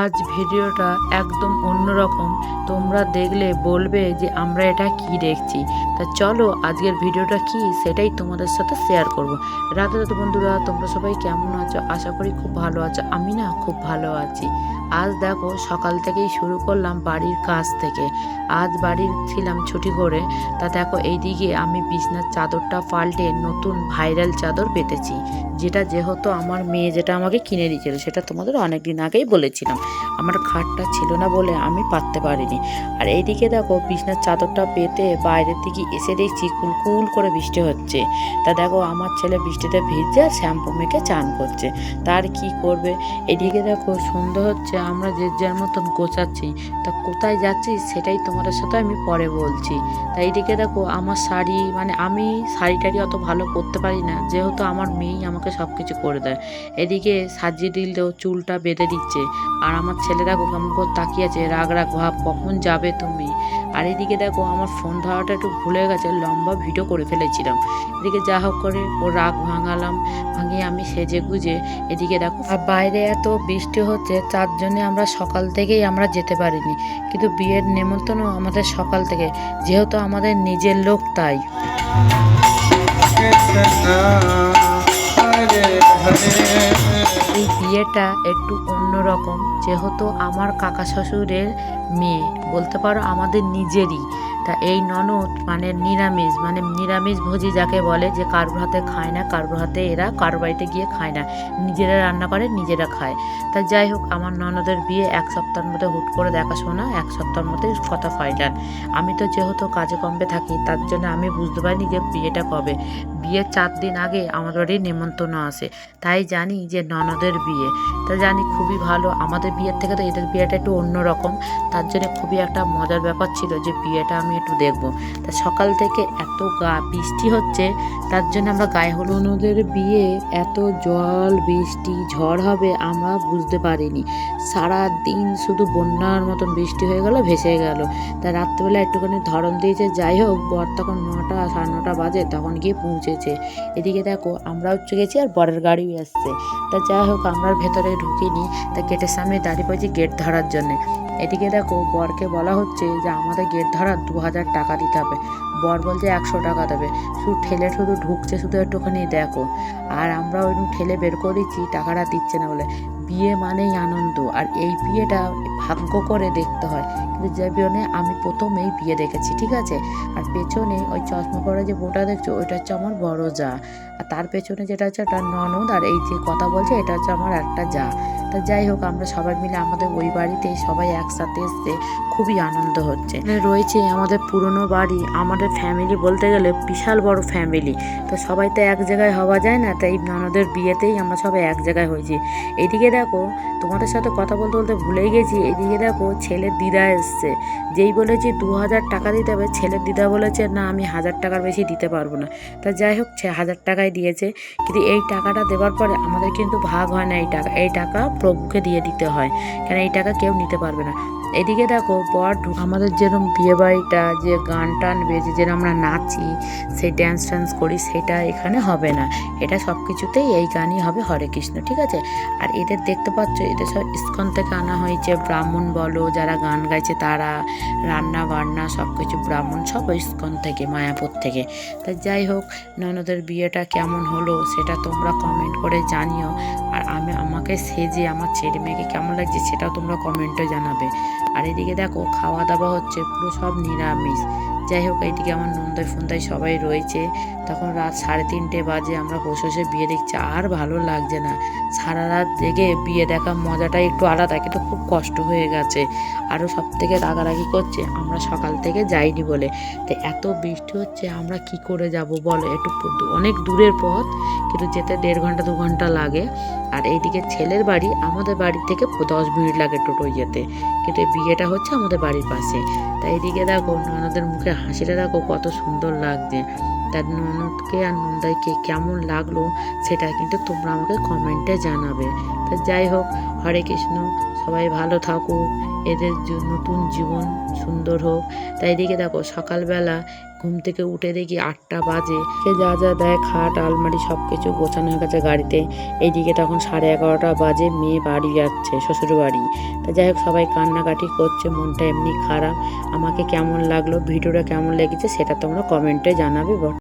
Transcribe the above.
আজ ভিডিওটা একদম অন্যরকম। তোমরা দেখলে বলবে যে আমরা এটা কি দেখছি। তা চলো আজকের ভিডিওটা কি সেটাই তোমাদের সাথে শেয়ার করব। রাতে রাতে বন্ধুরা, তোমরা সবাই কেমন আছো? আশা করি খুব ভালো আছো। আমি না খুব ভালো আছি। আজ দেখো সকাল থেকেই শুরু করলাম বাড়ির কাজ থেকে। আজ বাড়ির ছিলাম ছুটি করে। তা দেখো এইদিকে আমি বিছনার চাদরটা পাল্টে নতুন ভাইরাল চাদর পেতেছি, যেহেতু আমার মেয়ে যেটা আমাকে কিনে দিয়েছিল, সেটা তোমাদের অনেক দিন আগেই বলেছিলাম। আমার খাটটা ছিল না বলে আমি পাততে পারিনি। আর এইদিকে দেখো বিছনার চাদরটা পেতে বাইরের দিকে এসে দেখছি কুলকুল করে বৃষ্টি হচ্ছে। তা দেখো আমার ছেলে বৃষ্টিতে ভিজছে আর শ্যাম্পু মেখে চান করছে। তার কি করবে। এদিকে দেখো সন্ধ্যা হচ্ছে, আমরা যে যার মতন গোছাচ্ছি। তা কোথায় যাচ্ছি সেটাই তোমাদের সাথে আমি পরে বলছি। তা এইদিকে দেখো আমার শাড়ি, আমি শাড়ি টাড়ি অত ভালো পরতে পারি না, যেহেতু আমার মেয়েই আমাকে সব কিছু করে দেয়। এদিকে সাজিয়ে দিলেও চুলটা বেঁধে দিচ্ছে। আর আমার ছেলে দেখো কেমন করে তাকিয়ে আছে, রাগ রাগ ভাব, কখন যাবে তুমি। আর এদিকে দেখো আমার ফোন ধরাটা একটু ভুলে গেছে, লম্বা ভিডিও করে ফেলেছিলাম। এদিকে যা হোক করে ও রাগ ভাঙালাম, ভাঙিয়ে আমি সেজে গুজে এদিকে দেখো। আর বাইরে এত বৃষ্টি হচ্ছে, তার জন্য আমরা সকাল থেকেই আমরা যেতে পারিনি। কিন্তু বিয়ের নেমন্তন্ন আমাদের সকাল থেকে, যেহেতু আমাদের নিজের লোক তাই। এই বিয়েটা একটু অন্যরকম, যেহেতু আমার কাকা শ্বশুরের মেয়ে, বলতে পারো আমাদের নিজেরই। তা এই ননদ নিরামিষ ভোজী যাকে বলে, যে কারোর হাতে খায় না, কারোর হাতে এরা কারোর বাড়িতে গিয়ে খায় না, নিজেরা রান্না করে নিজেরা খায়। তা যাই হোক, আমার ননদের বিয়ে এক সপ্তাহের মধ্যে হুট করে দেখাশোনা, এক সপ্তাহের মধ্যে কথা ফাইনাল। আমি তো যেহেতু কাজে কমবে থাকি, তার জন্য আমি বুঝতে পারিনি যে বিয়েটা কবে। বিয়ের 4 দিন আগে আমার বাড়ির নেমন্তন্ন আসে, তাই জানি যে ননদের বিয়ে। তা জানি খুবই ভালো, আমাদের বিয়ের থেকে তো এদের বিয়েটা একটু অন্যরকম। তার জন্য খুবই একটা মজার ব্যাপার ছিল যে বিয়েটা আমি একটু দেখব। তা সকাল থেকে এত বৃষ্টি হচ্ছে, তার জন্য আমরা গায়ে হলুদের বিয়ে এত জল বৃষ্টি ঝড় হবে আমরা বুঝতে পারিনি। সারা দিন শুধু বন্যার মতন বৃষ্টি হয়ে গেল, ভেসে গেল। তা রাত্রেবেলা একটুখানি ধরন দিয়েছে, যাই হোক বর তখন 9টা 9:30 বাজে তখন গিয়ে পৌঁছেছে। এদিকে দেখো আমরাও গেছি আর বরের গাড়িও এসছে। তা যাই হোক আমরা ভেতরে ঢুকিনি, তা গেটের সামনে দাঁড়িয়ে পড়েছি গেট ধরার জন্যে। এদিকে দেখো বরকে বলা হচ্ছে যে আমাদের গেট ধরার 2000 টাকা দিতে হবে। বর বলছে 100 টাকা দেবে। শুধু ঢুকছে, শুধু একটুখানি দেখো। আর আমরা ওই ঠেলে বের করেছি, টাকাটা দিচ্ছে না বলে। বিয়ে মানেই আনন্দ, আর এই বিয়েটা ভাগ্য করে দেখতে হয়। কিন্তু যে বিয়ে আমি প্রথমেই বিয়ে দেখেছি, ঠিক আছে। আর পেছনে ওই চশমা পরে যে বউটা দেখছো, ওইটা হচ্ছে আমার বড় যা। আর তার পেছনে যেটা হচ্ছে একটা ননদ, আর এই যে কথা বলছে এটা হচ্ছে আমার একটা যা। তা যাই হোক আমরা সবাই মিলে আমাদের ওই বাড়িতে সবাই একসাথে এসছে, খুবই আনন্দ হচ্ছে। রয়েছে আমাদের পুরনো বাড়ি, আমাদের ফ্যামিলি বলতে গেলে বিশাল বড় ফ্যামিলি। তো সবাই তো এক জায়গায় হওয়া যায় না, তাই ননদের বিয়েতেই আমরা সবাই এক জায়গায় হয়েছি। এদিকে দেখো তোমাদের সাথে কথা বলতে বলতে ভুলেই গেছি, এদিকে দেখো ছেলের দিদা এসছে। যেই বলেছি 2000 টাকা দিতে হবে, ছেলের দিদা বলেছে না আমি 1000 টাকার বেশি দিতে পারবো না। তা যাই হোক 1000 টাকাই দিয়েছে। কিন্তু এই টাকাটা দেওয়ার পরে আমাদের কিন্তু ভাগ হয় না, এই টাকা প্রভুকে দিয়ে দিতে হয়, কেন এই টাকা কেউ নিতে পারবে না। এদিকে দেখো আমাদের যেরকম বিয়ে বাড়িটা যে গান টান বেজে যেরকম আমরা নাচি, সেই ড্যান্স করি, সেটা এখানে হবে না। এটা সব কিছুতেই এই গানই হবে, হরে কৃষ্ণ, ঠিক আছে। আর এদের দেখতে পাচ্ছ, এদের সব ইস্কন থেকে আনা হয়েছে, ব্রাহ্মণ বলো যারা গান গাইছে তারা, রান্না বান্না সব কিছু ব্রাহ্মণ সব ইস্কন থেকে, মায়াপুর থেকে। তা যাই হোক ননদের বিয়েটা কেমন হলো সেটা তোমরা কমেন্ট করে জানিও। আর আমাকে সেজে আমার ছেলে মেয়েকে কেমন লাগছে সেটাও তোমরা কমেন্টে জানাবে। আর এদিকে দেখো খাওয়া দাওয়া হচ্ছে পুরো সব নিরামিষ। যাই হোক এইদিকে আমার নন্দাই ফন্দাই সবাই রয়েছে। তখন রাত 3:30 বাজে, আমরা বসে বসে বিয়ে দেখছি, আর ভালো লাগছে না। সারা রাত জেগে বিয়ে দেখার মজাটাই একটু আলাদা, কিন্তু খুব কষ্ট হয়ে গেছে। আরও সব থেকে রাগারাগি করছে আমরা সকাল থেকে যাইনি বলে। তো এত বৃষ্টি হচ্ছে আমরা কি করে যাব বলো, একটু অনেক দূরের পথ, কিন্তু যেতে 1.5 ঘন্টা 2 ঘন্টা লাগে। আর এইদিকে ছেলের বাড়ি আমাদের বাড়ি থেকে 10 মিনিট লাগে টোটোয় যেতে, কিন্তু এই বিয়েটা হচ্ছে আমাদের বাড়ির পাশে। তাই এইদিকে দেখো ননদের মুখে হাসিটা দেখো কত সুন্দর লাগছে। তার ননদকে আর নন্দাইকে কেমন লাগলো সেটা কিন্তু তোমরা আমাকে কমেন্টে জানাবে। তা যাই হোক হরে কৃষ্ণ, সবাই ভালো থাকুক, এদের নতুন জীবন সুন্দর হোক। তাই এদিকে দেখো সকালবেলা ঘুম থেকে উঠে দেখি 8টা বাজে। সে যা যা দেয় খাট আলমারি সব কিছু গোছানো হয়ে গেছে গাড়িতে। এইদিকে তখন 11:30টা বাজে, মেয়ে বাড়ি যাচ্ছে শ্বশুর বাড়ি। তা যাই হোক সবাই কান্নাকাটি করছে, মনটা এমনি খারাপ। আমাকে কেমন লাগলো, ভিডিওটা কেমন লেগেছে সেটা তোমরা কমেন্টে জানাবে।